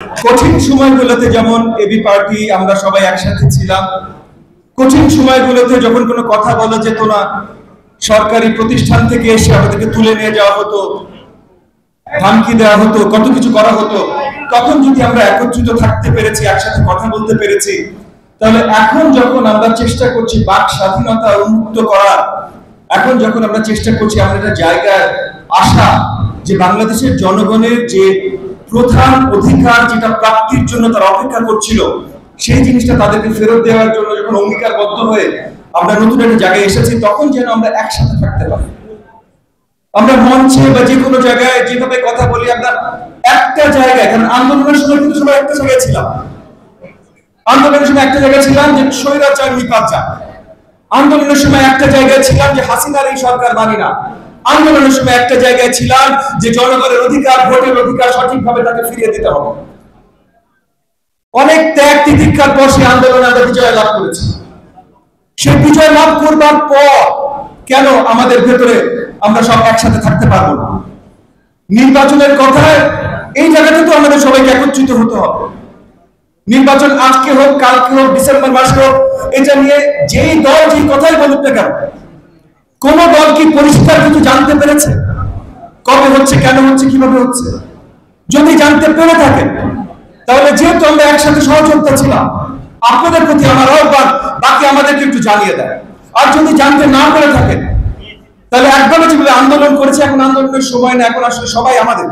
কঠিন সময়গুলোতে যেমন এবি পার্টি আমরা সবাই একসাথে ছিলাম, কঠিন সময়গুলোতে যখন কোনো কথা বলা যেত না, সরকারি প্রতিষ্ঠান থেকে এসে আমাদেরকে তুলে নিয়ে যাওয়া হতো, ধামকি দেওয়া হতো, কত কিছু করা হতো, তখন যদি আমরা একত্রিত থাকতে পেরেছি, একসাথে কথা বলতে পেরেছি, তাহলে এখন যখন আমরা চেষ্টা করছি বাক স্বাধীনতা উন্মুক্ত করার, এখন যখন আমরা চেষ্টা করছি আমাদের একটা জায়গায় আসা, যে বাংলাদেশের জনগণের যে প্রধান অধিকার যেটা প্রাপ্তির জন্য তারা অপেক্ষা করছিল, সেই জিনিসটা তাদেরকে ফেরত দেওয়ার জন্য যখন অঙ্গীকারবদ্ধ হয়ে আমরা নতুন একটা জায়গায় এসেছি, তখন যেন আমরা একসাথে থাকতে পারি। আমরা মঞ্চে বা যে কোনো জায়গায় যেভাবে কথা বলি, আমরা একটা জায়গায়, কারণ আন্দোলনের সময় কিন্তু সবাই একটা জায়গায় ছিলাম, আন্দোলনের সময় একটা জায়গায় ছিলাম যে স্বৈরাচার নিপাত যাক, আন্দোলনের সময় একটা জায়গায় ছিলাম যে হাসিনার এই সরকার মানি না, আন্দোলনের সময় একটা জায়গায় ছিলাম যে জনগণের অধিকার, ভোটের অধিকার সঠিকভাবে তাকে ফিরিয়ে দিতে হবে। অনেক ত্যাগ তিতিক্ষার পর সেই আন্দোলনে আমরা বিজয় লাভ করেছি। সেই বিজয় লাভ করবার পর কেন আমাদের ভেতরে আমরা সব একসাথে থাকতে পারবো না? নির্বাচনের কথায় এই জায়গাতে তো আমাদের সবাইকে একত্রিত হতে হবে। নির্বাচন আজকে হোক, কালকে হোক, ডিসেম্বর মাসে হোক, এটা নিয়ে যেই দল যেই কথাই বলুক না কেন, কোন দল কি পরিষ্কার কিছু জানতে পেরেছে কবে হচ্ছে, কেন হচ্ছে, কিভাবে হচ্ছে? যদি জানতে পেরে থাকেন, তাহলে যেহেতু আমরা একসাথে সহযোগিতা ছিলাম, আপনাদের প্রতি আমার আহ্বান, বাকি আমাদেরকে একটু জানিয়ে দেয়। আর যদি জানতে না পেরে থাকেন, তাহলে একভাবে যেভাবে আন্দোলন করেছে, এখন আন্দোলনের সময় না, এখন আসলে সবাই আমাদের,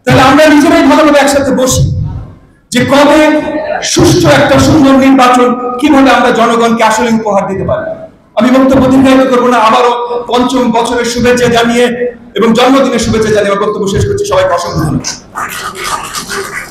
তাহলে আমরা নিজেরাই ভালোভাবে একসাথে বসি যে কবে সুষ্ঠু একটা সুন্দর নির্বাচন, কিভাবে আমরা জনগণকে আসলে উপহার দিতে পারি। আমি বক্তব্য দীর্ঘায়িত করবো না, আবারও পঞ্চম বছরের শুভেচ্ছা জানিয়ে এবং জন্মদিনের শুভেচ্ছা জানিয়ে আমার বক্তব্য শেষ করছি। সবাইকে অসংখ্য ধন্যবাদ।